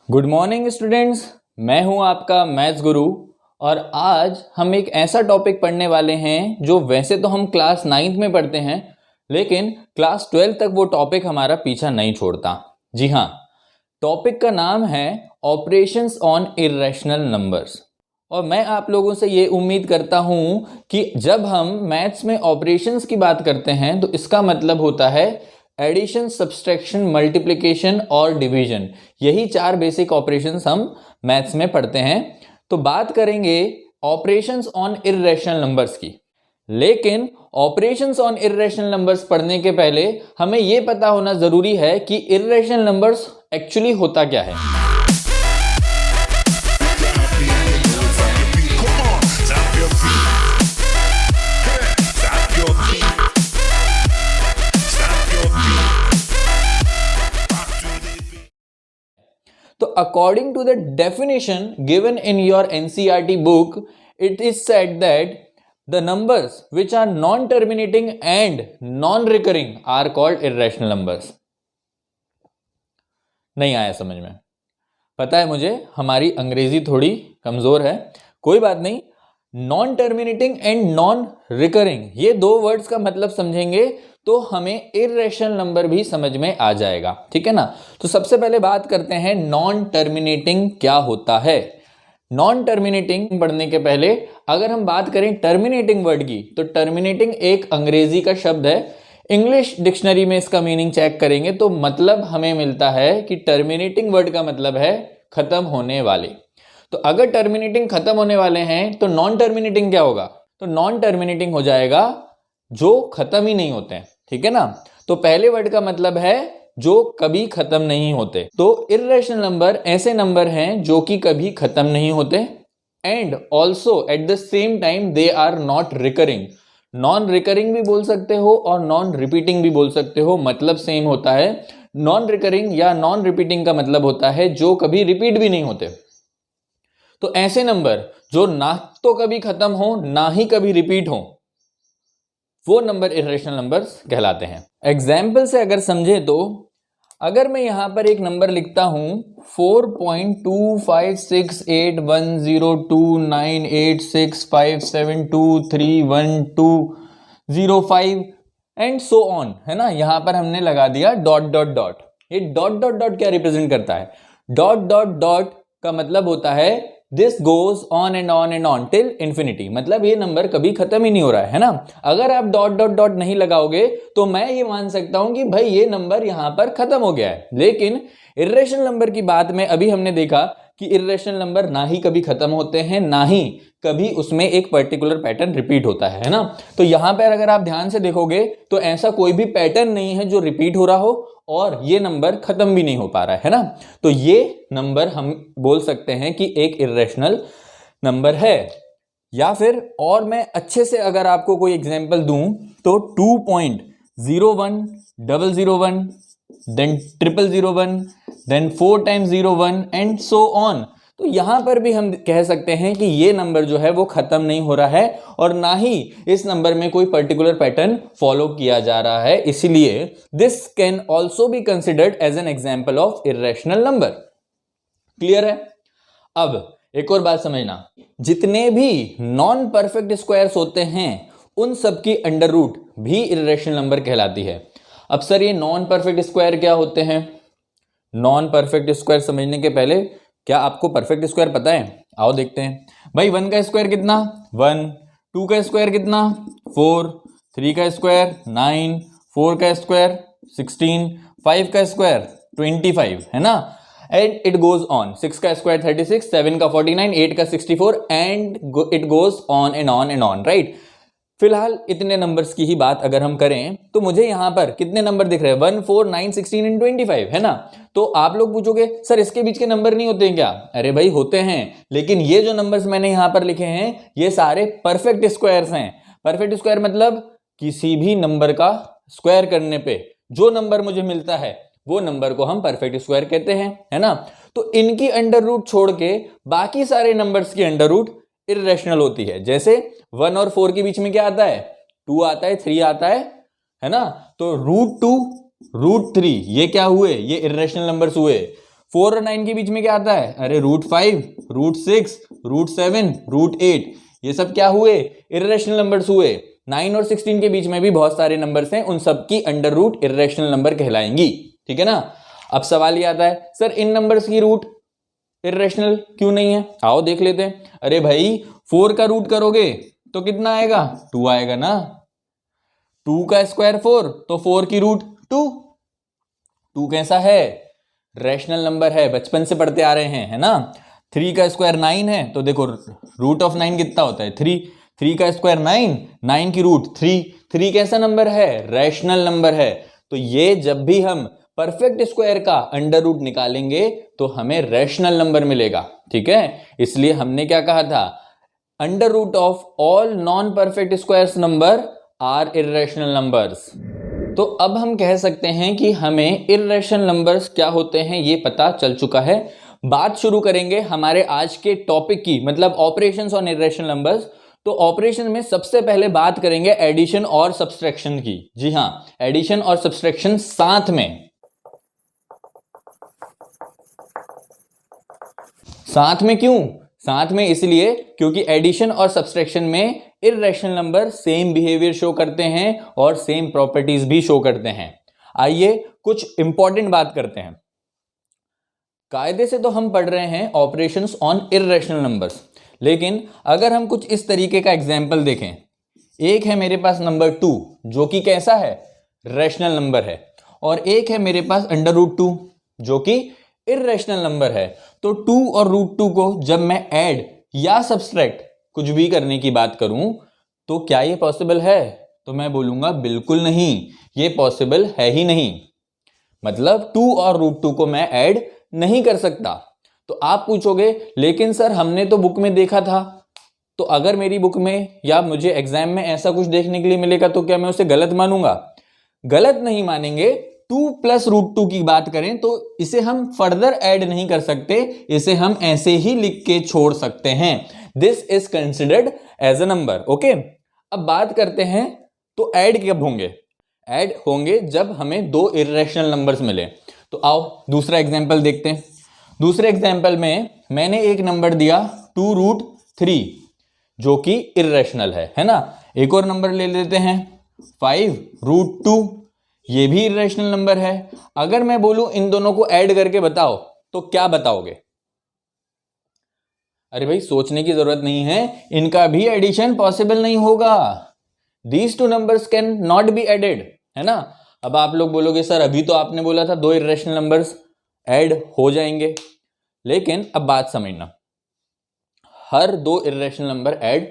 Good morning students. मैं हूं आपका मैथ्स गुरु और आज हम एक ऐसा टॉपिक पढ़ने वाले हैं जो वैसे तो हम क्लास 9th में पढ़ते हैं, लेकिन क्लास 12 तक वो टॉपिक हमारा पीछा नहीं छोड़ता। जी हाँ, टॉपिक का नाम है ऑपरेशंस ऑन इर्रेशनल नंबर्स। और मैं आप लोगों से ये उम्मीद करता हूं कि जब हम मैथ्स में ऑपरेशंस की बात करते हैं तो इसका मतलब होता है एडिशन, सब्सट्रैक्शन, मल्टीप्लिकेशन और डिवीजन। यही चार बेसिक ऑपरेशंस हम मैथ्स में पढ़ते हैं। तो बात करेंगे ऑपरेशंस ऑन इर्रेशनल नंबर्स की। लेकिन ऑपरेशंस ऑन इर्रेशनल नंबर्स पढ़ने के पहले हमें यह पता होना जरूरी है कि इर्रेशनल नंबर्स एक्चुअली होता क्या है। तो according to the definition given in your NCERT book, it is said that the numbers which are non-terminating and non-recurring are called irrational numbers। नहीं आया समझ में? पता है मुझे, हमारी अंग्रेजी थोड़ी कमजोर है, कोई बात नहीं। Non terminating and non recurring, ये दो वर्ड्स का मतलब समझेंगे तो हमें इर्रेशनल नंबर भी समझ में आ जाएगा, ठीक है ना। तो सबसे पहले बात करते हैं नॉन टर्मिनेटिंग क्या होता है। नॉन टर्मिनेटिंग पढ़ने के पहले अगर हम बात करें टर्मिनेटिंग वर्ड की, तो टर्मिनेटिंग एक अंग्रेजी का शब्द है। इंग्लिश डिक्शनरी में इसका मीनिंग चेक करेंगे तो मतलब हमें मिलता है कि टर्मिनेटिंग वर्ड का मतलब है खत्म होने वाले। तो अगर टर्मिनेटिंग खत्म होने वाले हैं तो नॉन टर्मिनेटिंग क्या होगा? तो नॉन टर्मिनेटिंग हो जाएगा जो खत्म ही नहीं होते हैं, ठीक है ना। तो पहले वर्ड का मतलब है जो कभी खत्म नहीं होते। तो इर्रेशनल नंबर ऐसे नंबर हैं जो कि कभी खत्म नहीं होते and also at the same time they are not recurring. Non recurring भी बोल सकते हो और नॉन रिपीटिंग भी बोल सकते हो, मतलब सेम होता है। नॉन रिकरिंग या नॉन रिपीटिंग का मतलब होता है जो कभी रिपीट भी नहीं होते। तो ऐसे नंबर जो ना तो कभी खत्म हो ना ही कभी रिपीट हो, वो नंबर इर्रेशनल नंबर्स कहलाते हैं। एग्जाम्पल से अगर समझे तो अगर मैं यहां पर एक नंबर लिखता हूं 4.256810298657231205 एंड सो ऑन, है ना। यहां पर हमने लगा दिया डॉट डॉट डॉट। ये डॉट डॉट डॉट क्या रिप्रेजेंट करता है? डॉट डॉट डॉट का मतलब होता है this goes on and on and on till infinity, मतलब ये नंबर कभी खत्म ही नहीं हो रहा है ना। अगर आप डॉट डॉट डॉट नहीं लगाओगे तो मैं ये मान सकता हूं कि भाई ये नंबर यहां पर खत्म हो गया है। लेकिन इर्रेशनल नंबर की बात में अभी हमने देखा कि इर्रेशनल नंबर ना ही कभी खत्म होते हैं ना ही कभी उसमें एक पर्टिकुलर पैटर्न रिपीट होता है ना। तो यहां पर अगर आप ध्यान से देखोगे तो ऐसा कोई भी पैटर्न नहीं है जो रिपीट हो रहा हो और ये नंबर खत्म भी नहीं हो पा रहा है ना। तो ये नंबर हम बोल सकते हैं कि एक इर्रेशनल नंबर है। या फिर और मैं अच्छे से अगर आपको कोई एग्जांपल दूं तो 2.01001 then 0001 then 4 times 01 and so on. तो यहां पर भी हम कह सकते हैं कि ये नंबर जो है वो खत्म नहीं हो रहा है और ना ही इस नंबर में कोई पर्टिकुलर पैटर्न फॉलो किया जा रहा है, इसीलिए this can also be considered as an example of irrational number. Clear है? अब एक और बात समझना, जितने भी नॉन परफेक्ट स्क्वायर्स होते हैं उन सबकी अंडर रूट भी इर्रेशनल नंबर कहलाती है। अब सर ये नॉन परफेक्ट स्क्वायर क्या होते हैं? नॉन परफेक्ट स्क्वायर समझने के पहले क्या आपको परफेक्ट स्क्वायर पता है? आओ देखते हैं। भाई 1 का स्क्वायर कितना? 1। 2 का स्क्वायर कितना? 4। 3 का स्क्वायर 9। 4 का स्क्वायर 16। 5 का स्क्वायर 25, है ना। And it goes on. 6 का स्क्वायर 36, 7 का 49, 8 का 64 and it goes on and on and on, right. फिलहाल इतने नंबर्स की ही बात अगर हम करें तो मुझे यहां पर कितने नंबर दिख रहे हैं? 1, 4, 9, 16 एंड 25, है ना। तो आप लोग पूछोगे सर इसके बीच के नंबर नहीं होते हैं क्या? अरे भाई होते हैं, लेकिन ये जो नंबर्स मैंने यहां पर लिखे हैं ये सारे परफेक्ट स्क्वायर्स हैं। परफेक्ट स्क्वायर मतलब किसी भी नंबर का स्क्वायर करने पे जो नंबर मुझे मिलता है वो नंबर को हम परफेक्ट स्क्वायर कहते हैं, है ना। तो इनकी अंडर रूट छोड़ के बाकी सारे नंबर्स की अंडर रूट इर्रेशनल होती है। जैसे 1 और 4 के बीच में क्या आता है? 2 आता है, 3 आता है ना। तो √2 √3 ये क्या हुए? ये इर्रेशनल नंबर्स हुए। 4 और 9 के बीच में क्या आता है? अरे √5, √6, √7, √8, ये सब क्या हुए? इर्रेशनल नंबर्स हुए। 9 और 16 के बीच में भी बहुत सारे नंबर्स हैं, उन सब की अंडर रूट इर्रेशनल नंबर कहलाएंगी। ठीक है ना? अब सवाल ये आता है, सर इन नंबर्स की रूट इर्रेशनल क्यों नहीं है? आओ देख लेते हैं। अरे भाई 4 का रूट करोगे तो कितना आएगा? 2 आएगा ना। 2 का स्क्वायर 4, तो 4 की रूट 2। 2 कैसा है? रैशनल नंबर है, बचपन से पढ़ते आ रहे हैं, है ना। 3 का स्क्वायर 9 है, तो देखो रूट ऑफ 9 कितना होता है? 3। 3 का स्क्वायर 9, 9 की रूट 3। 3 कैसा नंबर है? रैशनल नंबर है। तो ये जब भी हम परफेक्ट स्क्वायर का अंडर रूट निकालेंगे तो हमें रैशनल नंबर मिलेगा। ठीक है, इसलिए हमने क्या कहा था? Under root of all non perfect squares number are irrational numbers. तो अब हम कह सकते हैं कि हमें इर्रेशनल नंबर्स क्या होते हैं ये पता चल चुका है। बात शुरू करेंगे हमारे आज के टॉपिक की, मतलब ऑपरेशंस ऑन इर्रेशनल नंबर्स। तो ऑपरेशन में सबसे पहले बात करेंगे एडिशन और सब्सट्रैक्शन की। जी हां, एडिशन और सब्सट्रैक्शन साथ में। साथ में क्यों? साथ में इसलिए क्योंकि एडिशन और सब्सट्रैक्शन में irrational number same behaviour show करते हैं और सेम प्रॉपर्टीज भी शो करते हैं। आइए कुछ इंपॉर्टेंट बात करते हैं। कायदे से तो हम पढ़ रहे हैं ऑपरेशंस ऑन इर्रेशनल नंबर्स, लेकिन अगर हम कुछ इस तरीके का एग्जाम्पल देखें, एक है मेरे पास नंबर 2 जो कि कैसा है? रैशनल नंबर है, और एक है मेरे पास अंडर रूट 2 जो कि इर्रेशनल नंबर है। तो 2 और √2 को जब मैं ऐड या सब्सट्रैक्ट कुछ भी करने की बात करूं तो क्या ये पॉसिबल है? तो मैं बोलूंगा बिल्कुल नहीं, ये पॉसिबल है ही नहीं। मतलब 2 और √2 को मैं ऐड नहीं कर सकता। तो आप पूछोगे लेकिन सर हमने तो बुक में देखा था। तो अगर मेरी बुक में या मुझे एग्जाम में ऐसा कुछ देखने के लिए मिलेगा तो क्या मैं उसे गलत मानूंगा? गलत नहीं मानेंगे। 2 + √2 की बात करें तो इसे हम फर्दर ऐड नहीं कर सकते, इसे हम ऐसे ही लिख के छोड़ सकते हैं। This is considered as a number. Okay, अब बात करते हैं तो ऐड कब होंगे? ऐड होंगे जब हमें 2 इर्रेशनल नंबर्स मिले। तो आओ दूसरा एग्जाम्पल देखते हैं। दूसरे एग्जाम्पल में मैंने एक नंबर दिया 2√3 जो कि इर्रेशनल है ना। एक और नंबर ले लेते हैं 5√2, ये भी इर्रेशनल नंबर है। अगर मैं बोलूं इन दोनों को ऐड करके बताओ तो क्या बताओगे? अरे भाई सोचने की जरूरत नहीं है, इनका भी एडिशन पॉसिबल नहीं होगा। These 2 numbers can not be added, है ना। अब आप लोग बोलोगे सर अभी तो आपने बोला था 2 इर्रेशनल नंबर्स ऐड हो जाएंगे, लेकिन अब बात समझना, हर 2 इर्रेशनल नंबर ऐड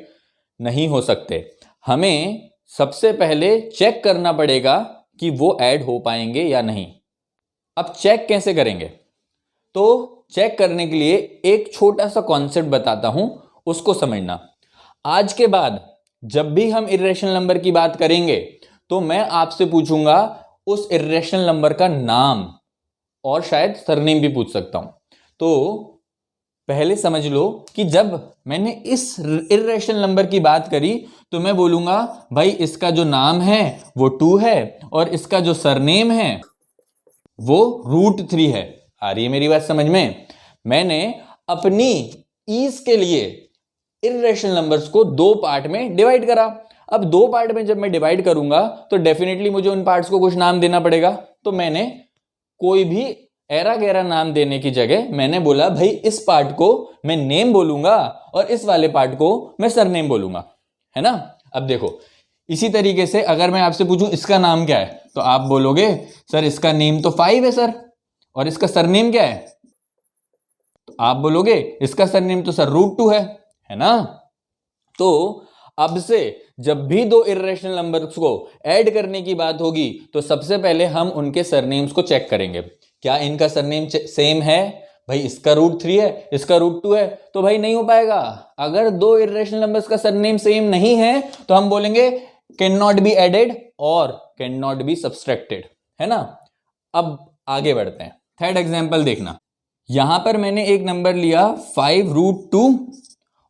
नहीं हो सकते। हमें सबसे पहले चेक करना पड़ेगा कि वो ऐड हो पाएंगे या नहीं। अब चेक कैसे करेंगे? तो चेक करने के लिए एक छोटा सा कॉन्सेप्ट बताता हूं, उसको समझना। आज के बाद जब भी हम इर्रेशनल नंबर की बात करेंगे तो मैं आपसे पूछूंगा उस इर्रेशनल नंबर का नाम, और शायद सरनेम भी पूछ सकता हूं। तो पहले समझ लो कि जब मैंने इस इर्रेशनल नंबर की बात करी तो मैं बोलूंगा भाई इसका जो नाम है वो 2 है और इसका जो सरनेम है वो √3 है। आ रही है मेरी बात समझ में? मैंने अपनी ईज के लिए इर्रेशनल नंबर्स को 2 पार्ट में डिवाइड करा। अब 2 पार्ट में जब मैं डिवाइड करूंगा तो डेफिनेटली मुझे उन पार्ट्स को कुछ नाम देना पड़ेगा। तो मैंने कोई भी ऐरा गैरा नाम देने की जगह मैंने बोला भाई इस पार्ट को मैं नेम बोलूंगा और इस वाले पार्ट को मैं सरनेम बोलूंगा, है ना। अब देखो इसी तरीके से अगर मैं आपसे पूछूं इसका नाम क्या है तो आप बोलोगे सर इसका नेम तो 5 है सर, और इसका सरनेम क्या है? तो आप बोलोगे इसका सरनेम तो सर √2 है ना। तो अब से जब भी 2 इर्रेशनल नंबर्स को ऐड करने की बात होगी तो सबसे पहले हम उनके सरनेम्स को चेक करेंगे। क्या इनका सरनेम सेम है? भाई इसका √3 है, इसका √2 है, तो भाई नहीं हो पाएगा। अगर 2 इर्रेशनल नंबर्स का सरनेम सेम नहीं है तो हम बोलेंगे कैन नॉट बी एडेड और कैन नॉट बी सब्सट्रैक्टेड, है ना। अब आगे बढ़ते हैं। थर्ड एग्जाम्पल देखना, यहां पर मैंने एक नंबर लिया 5√2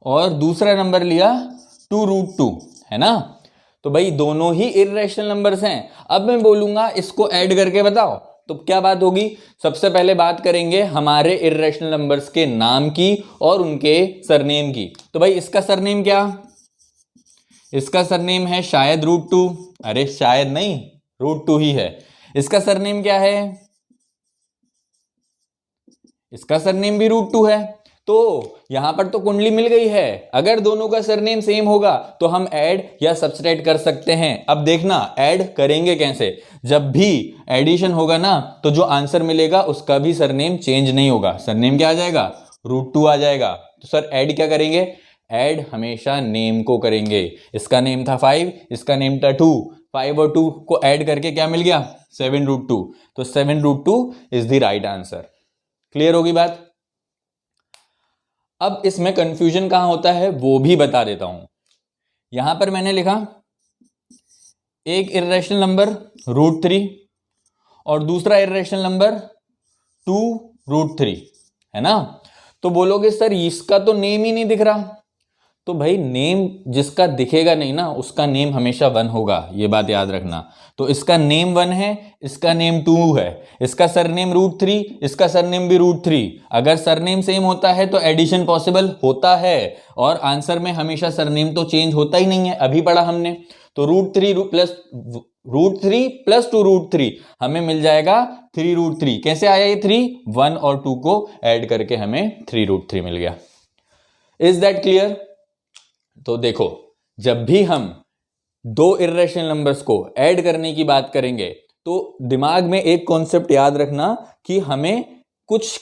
और दूसरा नंबर लिया 2√2, है ना। तो भाई दोनों ही इर्रेशनल नंबर्स हैं। अब मैं बोलूंगा इसको ऐड करके बताओ तो क्या बात होगी, सबसे पहले बात करेंगे हमारे इर्रेशनल नंबर्स के नाम की और उनके सरनेम की। तो भाई इसका सरनेम क्या, इसका सरनेम है शायद √2, अरे शायद नहीं, √2 ही है। इसका सरनेम क्या है, इसका सरनेम भी √2 है। तो यहां पर तो कुंडली मिल गई है, अगर दोनों का सरनेम सेम होगा तो हम ऐड या सब्सट्रैक्ट कर सकते हैं। अब देखना ऐड करेंगे कैसे, जब भी एडिशन होगा ना तो जो आंसर मिलेगा उसका भी सरनेम चेंज नहीं होगा, सरनेम क्या आ जाएगा, √2 आ जाएगा। तो सर ऐड क्या करेंगे, ऐड हमेशा नेम को करेंगे। इसका नेम था 5, इसका नेम था 2, 5 और 2 को ऐड करके क्या मिल गया, 7√2। तो 7√2 is the right answer. Clear होगी बात। अब इसमें कंफ्यूजन कहां होता है वो भी बता देता हूं। यहां पर मैंने लिखा एक इर्रेशनल नंबर √3 और दूसरा इर्रेशनल नंबर 2√3 है ना। तो बोलोगे सर इसका तो नेम ही नहीं दिख रहा। तो भाई नेम जिसका दिखेगा नहीं ना उसका नेम हमेशा 1 होगा, ये बात याद रखना। तो इसका नेम 1 है, इसका नेम 2 है, इसका सरनेम √3, इसका सरनेम भी √3। अगर सरनेम सेम होता है तो एडिशन पॉसिबल होता है, और आंसर में हमेशा सरनेम तो चेंज होता ही नहीं है, अभी पढ़ा हमने। तो √3 प्लस 2√3 हमें मिल जाएगा 3√3। कैसे आया ये 3, 1 और 2 को ऐड करके हमें 3√3 मिल गया। Is that clear. तो देखो जब भी हम दो इर्रेशनल नंबर्स को ऐड करने की बात करेंगे तो दिमाग में एक कॉन्सेप्ट याद रखना कि हमें कुछ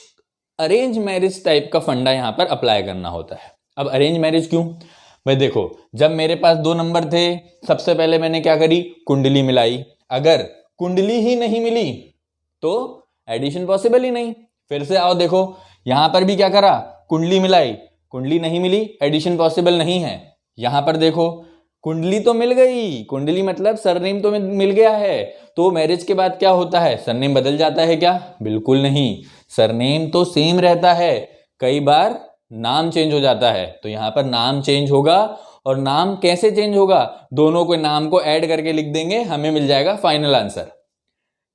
अरेंज मैरिज टाइप का फंडा यहां पर अप्लाई करना होता है। अब अरेंज मैरिज क्यों, भाई देखो जब मेरे पास दो नंबर थे, सबसे पहले मैंने क्या करी, कुंडली मिलाई। अगर कुंडली ही नहीं मिली तो एडिशन पॉसिबल ही नहीं। फिर से आओ देखो, यहां पर भी क्या करा, कुंडली मिलाई, कुंडली नहीं मिली, एडिशन पॉसिबल नहीं है। यहां पर देखो कुंडली तो मिल गई, कुंडली मतलब सरनेम तो मिल गया है, तो मैरिज के बाद क्या होता है, सरनेम बदल जाता है क्या, बिल्कुल नहीं, सरनेम तो सेम रहता है, कई बार नाम चेंज हो जाता है। तो यहां पर नाम चेंज होगा, और नाम कैसे चेंज होगा, दोनों को नाम को ऐड करके लिख देंगे, हमें मिल जाएगा फाइनल आंसर।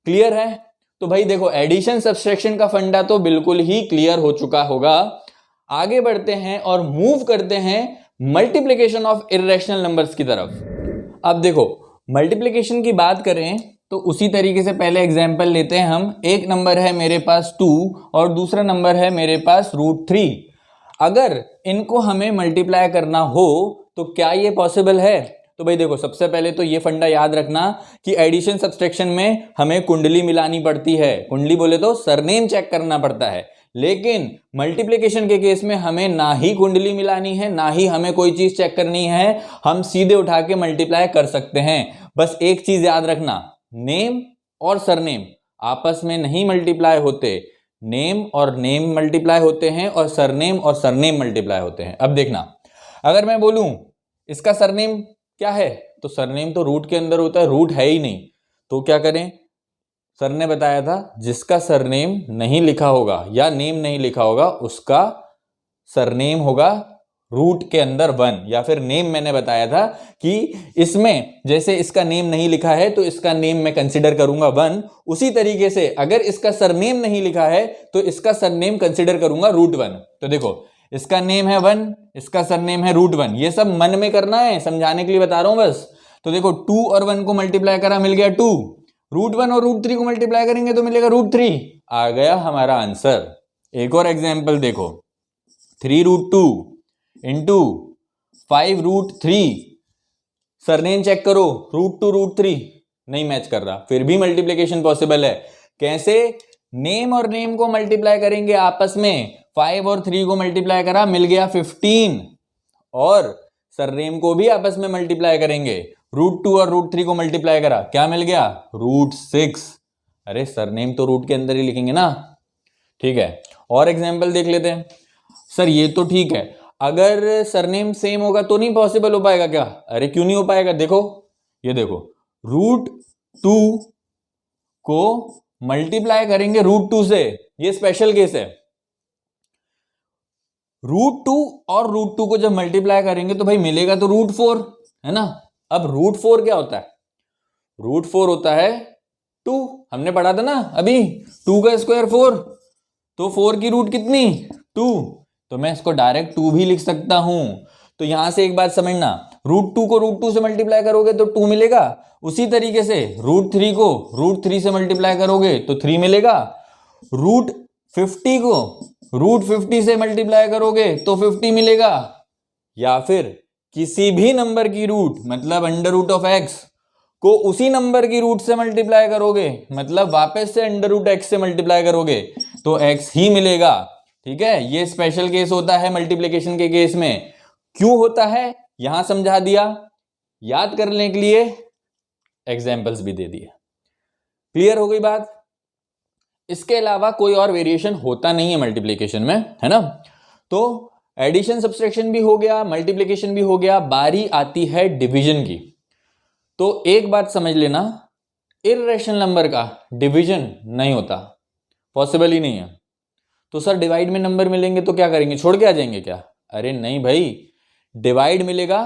क्लियर है। तो भाई देखो एडिशन सब्सट्रैक्शन का फंडा तो बिल्कुल ही क्लियर हो चुका होगा। आगे बढ़ते हैं और मूव करते हैं मल्टीप्लिकेशन ऑफ इर्रेशनल नंबर्स की तरफ। अब देखो मल्टीप्लिकेशन की बात करें तो उसी तरीके से पहले एग्जांपल लेते हैं हम। एक नंबर है मेरे पास 2 और दूसरा नंबर है मेरे पास √3। अगर इनको हमें मल्टीप्लाई करना हो तो क्या ये पॉसिबल है। तो भाई देखो सबसे पहले तो ये फंडा याद रखना कि एडिशन सब्सट्रैक्शन में हमें कुंडली मिलानी पड़ती है, कुंडली बोले तो सरनेम चेक करना पड़ता है, लेकिन मल्टीप्लिकेशन के केस में हमें ना ही कुंडली मिलानी है ना ही हमें कोई चीज चेक करनी है, हम सीधे उठा के मल्टीप्लाई कर सकते हैं। बस एक चीज याद रखना, नेम और सरनेम आपस में नहीं मल्टीप्लाई होते, नेम और नेम मल्टीप्लाई होते हैं और सरनेम मल्टीप्लाई होते हैं। अब देखना अगर मैं बोलूं इसका सरनेम क्या है, तो सरनेम तो रूट के अंदर होता है, रूट है ही नहीं, तो क्या करें, सर ने बताया था जिसका सरनेम नहीं लिखा होगा या नेम नहीं लिखा होगा उसका सरनेम होगा रूट के अंदर 1, या फिर नेम मैंने बताया था कि इसमें जैसे इसका नेम नहीं लिखा है तो इसका नेम मैं कंसिडर करूंगा 1, उसी तरीके से अगर इसका सरनेम नहीं लिखा है तो इसका सरनेम कंसिडर करूंगा √1। तो देखो इसका नेम है 1, इसका सरनेम है √1, ये सब मन में करना है, समझाने के लिए बता रहा हूं बस। तो देखो 2 और 1 को मल्टीप्लाई करा, मिल गया 2, √1 और √3 को मल्टीप्लाई करेंगे तो मिलेगा √3, आ गया हमारा आंसर। एक और एग्जांपल देखो, 3√2 इंटू 5√3, सरनेम चेक करो, √2 √3 नहीं मैच कर रहा, फिर भी मल्टीप्लिकेशन पॉसिबल है। कैसे, नेम और नेम को मल्टीप्लाई करेंगे आपस में, 5 और 3 को मल्टीप्लाई करा, मिल गया 15, और सरनेम को भी आपस में मल्टीप्लाई करेंगे, √2 और √3 को मल्टीप्लाई करा, क्या मिल गया, √6। अरे सरनेम तो रूट के अंदर ही लिखेंगे ना, ठीक है। और एग्जांपल देख लेते हैं। सर ये तो ठीक है, अगर सरनेम सेम होगा तो नहीं पॉसिबल हो पाएगा क्या, अरे क्यों नहीं हो पाएगा, देखो ये देखो √2 को मल्टीप्लाई करेंगे √2 से, ये स्पेशल केस है। √2 और √2 को जब मल्टीप्लाई करेंगे तो भाई मिलेगा तो √4 है ना। अब √4 क्या होता है, √4 होता है 2, हमने पढ़ा था ना अभी, 2 का स्क्वायर 4, तो 4 की रूट कितनी 2, तो मैं इसको डायरेक्ट 2 भी लिख सकता हूं। तो यहां से एक बात समझना, √2 को √2 से मल्टीप्लाई करोगे तो 2 मिलेगा, उसी तरीके से √3 को √3 से मल्टीप्लाई करोगे तो 3 मिलेगा, √50 को √50 से मल्टीप्लाई करोगे तो 50 मिलेगा, या फिर किसी भी नंबर की रूट मतलब √(x) को उसी नंबर की रूट से मल्टीप्लाई करोगे, मतलब वापस से √(x) से मल्टीप्लाई करोगे तो x ही मिलेगा। ठीक है, ये स्पेशल केस होता है मल्टीप्लिकेशन के केस में। क्यों होता है यहां समझा दिया, याद करने के लिए एग्जाम्पल्स भी दे दिए। क्लियर हो गई बात। इसके अलावा कोई और वेरिएशन होता नहीं है मल्टीप्लिकेशन में, है ना। तो एडिशन सब्सट्रैक्शन भी हो गया, मल्टीप्लिकेशन भी हो गया, बारी आती है डिवीजन की। तो एक बात समझ लेना, इर्रेशनल नंबर का डिवीजन नहीं होता, पॉसिबल ही नहीं है। तो सर डिवाइड में नंबर मिलेंगे तो क्या करेंगे, छोड़ के आ जाएंगे क्या? अरे नहीं भाई, डिवाइड मिलेगा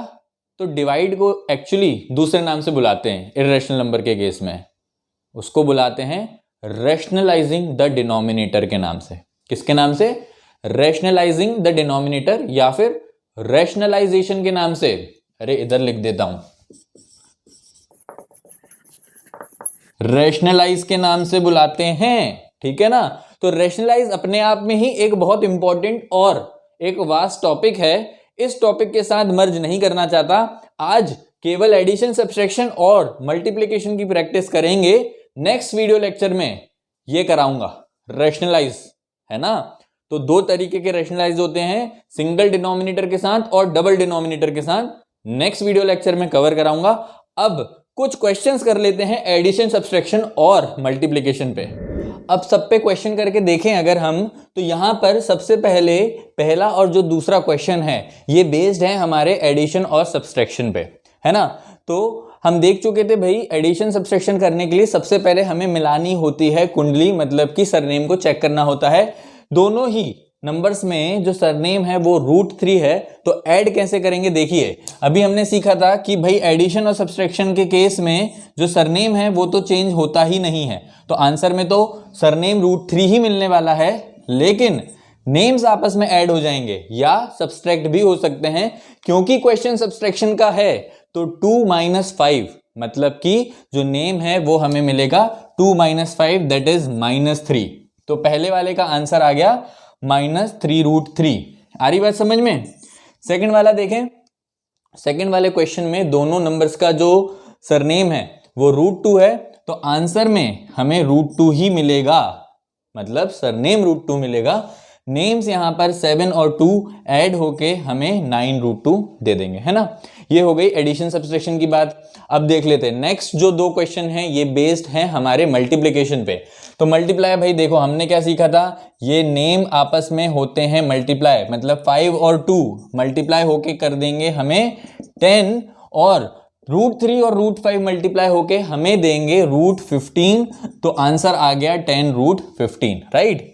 तो डिवाइड को एक्चुअली दूसरे नाम से बुलाते हैं इर्रेशनल नंबर के केस में, उसको बुलाते हैं रैशनलाइजिंग द डिनोमिनेटर के नाम से। किसके नाम से? रैशनलाइजिंग द डिनोमिनेटर, या फिर रैशनलाइजेशन के नाम से। अरे इधर लिख देता हूं, रैशनलाइज के नाम से बुलाते हैं। ठीक है ना। तो रैशनलाइज अपने आप में ही एक बहुत इंपॉर्टेंट और एक वास्ट टॉपिक है, इस टॉपिक के साथ मर्ज नहीं करना चाहता। आज केवल एडिशन सब्सट्रैक्शन और मल्टीप्लिकेशन की प्रैक्टिस करेंगे, नेक्स्ट वीडियो लेक्चर में ये कराऊंगा रैशनलाइज, है ना। तो दो तरीके के रैशनलाइज होते हैं, सिंगल डिनोमिनेटर के साथ और डबल डिनोमिनेटर के साथ। नेक्स्ट वीडियो लेक्चर में कवर कराऊंगा। अब कुछ क्वेश्चंस कर लेते हैं एडिशन सब्सट्रैक्शन और मल्टीप्लिकेशन पे। अब सब पे क्वेश्चन करके देखें अगर हम, तो यहां पर सबसे पहले पहला और जो दूसरा क्वेश्चन है ये बेस्ड है हमारे एडिशन और सब्सट्रैक्शन पे, है ना। तो हम देख चुके थे भाई, एडिशन सब्सट्रैक्शन करने के लिए सबसे पहले हमें मिलानी होती है कुंडली, मतलब कि सरनेम को चेक करना होता है। दोनों ही नंबर्स में जो सरनेम है वो √3 है, तो ऐड कैसे करेंगे देखिए। अभी हमने सीखा था कि भाई एडिशन और सब्सट्रैक्शन के केस में जो सरनेम है वो तो चेंज होता ही नहीं है, तो आंसर में तो सरनेम √3 ही मिलने वाला है, लेकिन नेम्स आपस में ऐड हो जाएंगे या सब्सट्रैक्ट भी हो सकते हैं, क्योंकि क्वेश्चन सब्सट्रैक्शन का है। तो 2 - 5 मतलब कि जो नेम है वो हमें मिलेगा 2 - 5 दैट इज -3। तो पहले वाले का आंसर आ गया -3√3। आ रही बात समझ में। सेकंड वाला देखें, सेकंड वाले क्वेश्चन में दोनों नंबर्स का जो सरनेम है वो √2 है, तो आंसर में हमें √2 ही मिलेगा, मतलब सरनेम √2 मिलेगा। नेम्स यहां पर 7 और 2 ऐड होके हमें 9√2 दे देंगे, है ना। ये हो गई एडिशन सब्सट्रैक्शन की बात। अब देख लेते हैं नेक्स्ट जो दो क्वेश्चन हैं, ये बेस्ड हैं हमारे मल्टीप्लिकेशन पे। तो मल्टीप्लाई भाई देखो हमने क्या सीखा था, ये नेम आपस में होते हैं मल्टीप्लाई, मतलब 5 और 2 मल्टीप्लाई होके कर देंगे हमें 10, और √3 और √5 मल्टीप्लाई होके हमें देंगे √15। तो आंसर आ गया 10√15, राइट।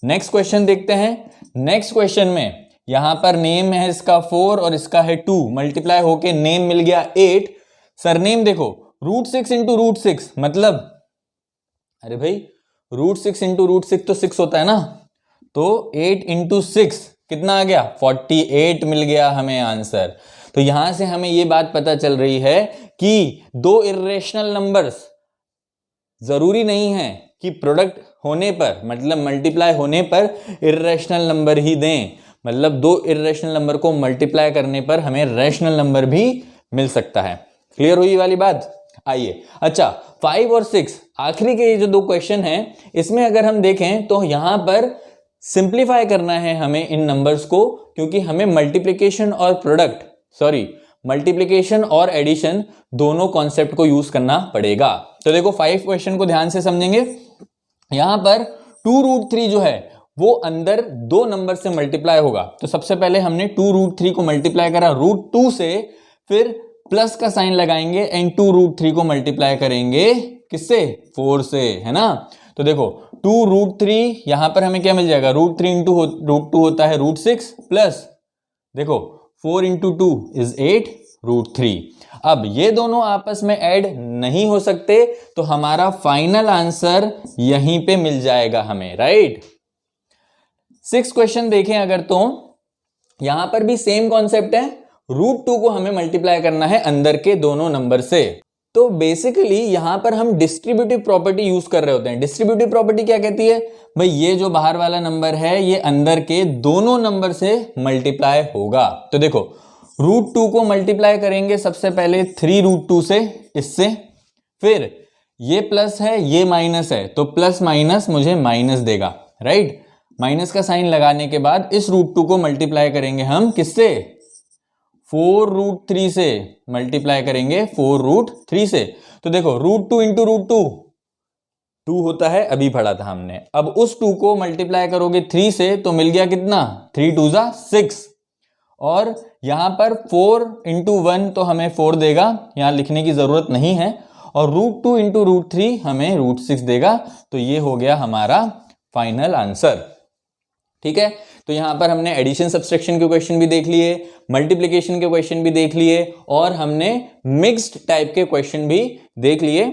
नेक्स्ट क्वेश्चन देखते हैं। नेक्स्ट क्वेश्चन में यहां पर नेम है इसका 4 और इसका है 2, मल्टीप्लाई होके नेम मिल गया 8। सरनेम देखो √6 इंटू √6, मतलब अरे भाई √6 इंटू √6 तो 6 होता है ना, तो 8 इंटू 6 कितना आ गया 48 मिल गया हमें आंसर। तो यहां से हमें यह बात पता चल रही है कि दो इर्रेशनल नंबर्स जरूरी नहीं है कि प्रोडक्ट होने पर, मतलब मल्टीप्लाई होने पर इर्रेशनल नंबर ही दें, मतलब दो इर्रेशनल नंबर को मल्टीप्लाई करने पर हमें रैशनल नंबर भी मिल सकता है। क्लियर हुई वाली बात। आइए, अच्छा 5 और 6 आखिरी के ये जो दो क्वेश्चन हैं, इसमें अगर हम देखें तो यहां पर सिंप्लीफाई करना है हमें इन नंबर्स को, क्योंकि हमें मल्टीप्लिकेशन और एडिशन दोनों कॉन्सेप्ट को यूज करना पड़ेगा। तो देखो 5 क्वेश्चन को ध्यान से समझेंगे। यहां पर 2√3 जो है वो अंदर दो नंबर से मल्टीप्लाई होगा। तो सबसे पहले हमने 2√3 को मल्टीप्लाई करा √2 से, फिर प्लस का साइन लगाएंगे एंड 2√3 को मल्टीप्लाई करेंगे किससे, 4 से, है ना। तो देखो 2√3 यहां पर हमें क्या मिल जाएगा, √3 इंटू √2 होता है √6, प्लस देखो 4 इंटू 2 इज 8, √3। अब ये दोनों आपस में ऐड नहीं हो सकते, तो हमारा फाइनल आंसर यहीं पे मिल जाएगा हमें, राइट। 6 क्वेश्चन देखें अगर, तो यहां पर भी सेम कॉन्सेप्ट है, √2 को हमें मल्टीप्लाई करना है अंदर के दोनों नंबर से। तो बेसिकली यहां पर हम डिस्ट्रीब्यूटिव प्रॉपर्टी यूज कर रहे होते हैं। डिस्ट्रीब्यूटिव प्रॉपर्टी क्या कहती है भाई, ये जो बाहर वाला नंबर है ये अंदर के दोनों नंबर से मल्टीप्लाई होगा। तो देखो √2 को मल्टीप्लाई करेंगे सबसे पहले 3√2 से, इससे, फिर ये प्लस है ये माइनस है, तो प्लस माइनस मुझे माइनस देगा, राइट। माइनस का साइन लगाने के बाद इस √2 को मल्टीप्लाई करेंगे हम किससे, 4√3 से मल्टीप्लाई करेंगे 4√3 से। तो देखो √2 इंटू √2 2 होता है, अभी पढ़ा था हमने। अब उस 2 को मल्टीप्लाई करोगे 3 से तो मिल गया कितना, 3 2 जा 6, और यहां पर 4 इंटू 1 तो हमें 4 देगा, यहां लिखने की जरूरत नहीं है, और √2 इंटू √3 हमें √6 देगा। तो ये हो गया हमारा फाइनल आंसर, ठीक है। तो यहां पर हमने एडिशन सब्सट्रैक्शन के क्वेश्चन भी देख लिए, मल्टीप्लिकेशन के क्वेश्चन भी देख लिए, और हमने मिक्स्ड टाइप के क्वेश्चन भी देख लिए।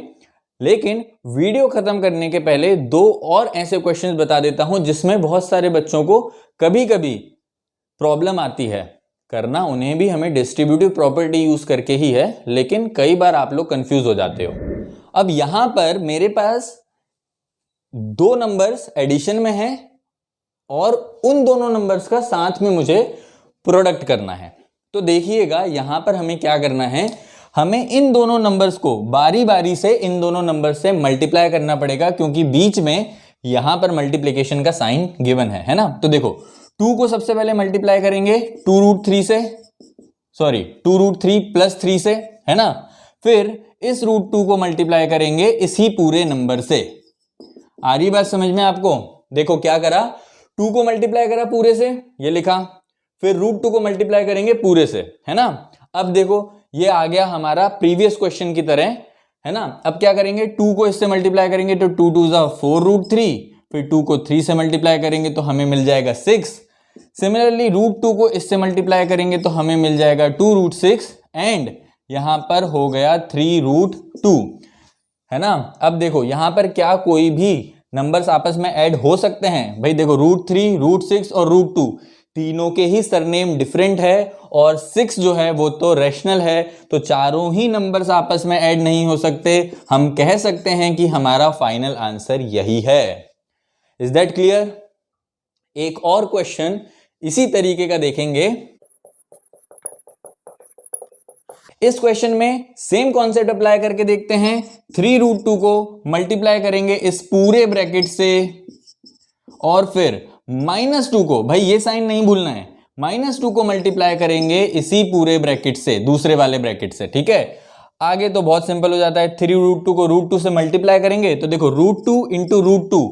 लेकिन वीडियो खत्म करने के पहले 2 और ऐसे क्वेश्चंस बता देता हूं जिसमें बहुत सारे बच्चों को कभी कभी प्रॉब्लम आती है। करना उन्हें भी हमें डिस्ट्रीब्यूटिव प्रॉपर्टी यूज करके ही है, लेकिन कई बार आप लोग कंफ्यूज हो जाते हो। अब यहां पर मेरे पास 2 नंबर्स एडिशन में है और उन दोनों नंबर्स का साथ में मुझे प्रोडक्ट करना है। तो देखिएगा यहां पर हमें क्या करना है, हमें इन दोनों नंबर्स को बारी बारी से इन दोनों नंबर से मल्टीप्लाई करना पड़ेगा, क्योंकि बीच में यहां पर मल्टीप्लिकेशन का साइन गिवन है ना। तो देखो 2 को सबसे पहले मल्टीप्लाई करेंगे 2√3 से, सॉरी 2√3 प्लस 3 से, है ना। फिर इस √2 को मल्टीप्लाई करेंगे इसी पूरे नंबर से। आ रही बात समझ में आपको? देखो क्या करा, 2 को मल्टीप्लाई करा पूरे से, ये लिखा, फिर √2 को मल्टीप्लाई करेंगे पूरे से, है ना। अब देखो ये आ गया हमारा प्रीवियस क्वेश्चन की तरह, है ना। अब क्या करेंगे, 2 को इससे मल्टीप्लाई करेंगे तो 2 2 जा 4√3, फिर 2 को 3 से मल्टीप्लाई करेंगे तो हमें मिल जाएगा 6। सिमिलरली √2 को इससे मल्टीप्लाई करेंगे तो हमें मिल जाएगा 2√6, एंड यहां पर हो गया 3√2, है ना। अब देखो यहां पर क्या कोई भी नंबर्स आपस में ऐड हो सकते हैं? भाई देखो √3, √6 और √2 तीनों के ही सरनेम डिफरेंट है, और 6 जो है वो तो रैशनल है, तो चारों ही नंबर्स आपस में ऐड नहीं हो सकते। हम कह सकते हैं कि हमारा फाइनल आंसर यही है। Is that clear? एक और क्वेश्चन इसी तरीके का देखेंगे। इस क्वेश्चन में सेम कॉन्सेप्ट अप्लाई करके देखते हैं। 3√2 को मल्टीप्लाई करेंगे इस पूरे ब्रैकेट से, और फिर -2 को, भाई ये साइन नहीं भूलना है, -2 को मल्टीप्लाई करेंगे इसी पूरे ब्रैकेट से, दूसरे वाले ब्रैकेट से, ठीक है। आगे तो बहुत सिंपल हो जाता है, 3√2 को √2 से मल्टीप्लाई करेंगे तो देखो √2 इंटू √2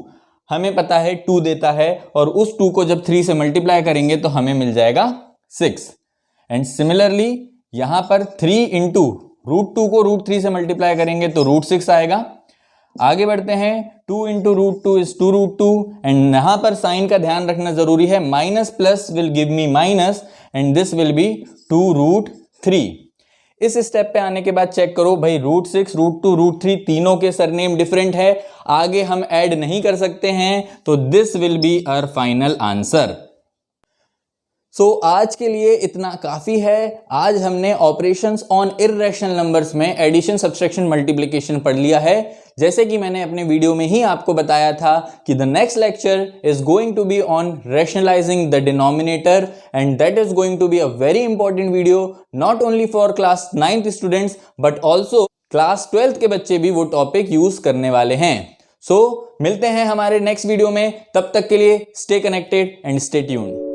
हमें पता है 2 देता है, और उस 2 को जब 3 से मल्टीप्लाई करेंगे तो हमें मिल जाएगा 6। एंड सिमिलरली यहां पर 3 इंटू √2 को √3 से मल्टीप्लाई करेंगे तो √6 आएगा। आगे बढ़ते हैं, 2 इंटू √2 इज 2√2, एंड यहां पर साइन का ध्यान रखना जरूरी है, minus plus will give me minus, and this will B 2√3। इस स्टेप पे आने के बाद चेक करो, भाई √6, √2, √3 तीनों के सरनेम डिफरेंट है, आगे हम ऐड नहीं कर सकते हैं, तो this will be our final answer. So आज के लिए इतना काफी है। आज हमने ऑपरेशंस ऑन इर्रेशनल नंबर्स में एडिशन, सब्सट्रैक्शन, मल्टीप्लिकेशन पढ़ लिया है। जैसे कि मैंने अपने वीडियो में ही आपको बताया था कि the next lecture is going to be on rationalising the denominator, and that is going to be a very important video, not only for class 9th students but also class 12th के बच्चे भी वो topic use करने वाले हैं। सो मिलते हैं हमारे नेक्स्ट वीडियो में, तब तक के लिए stay connected and stay tuned.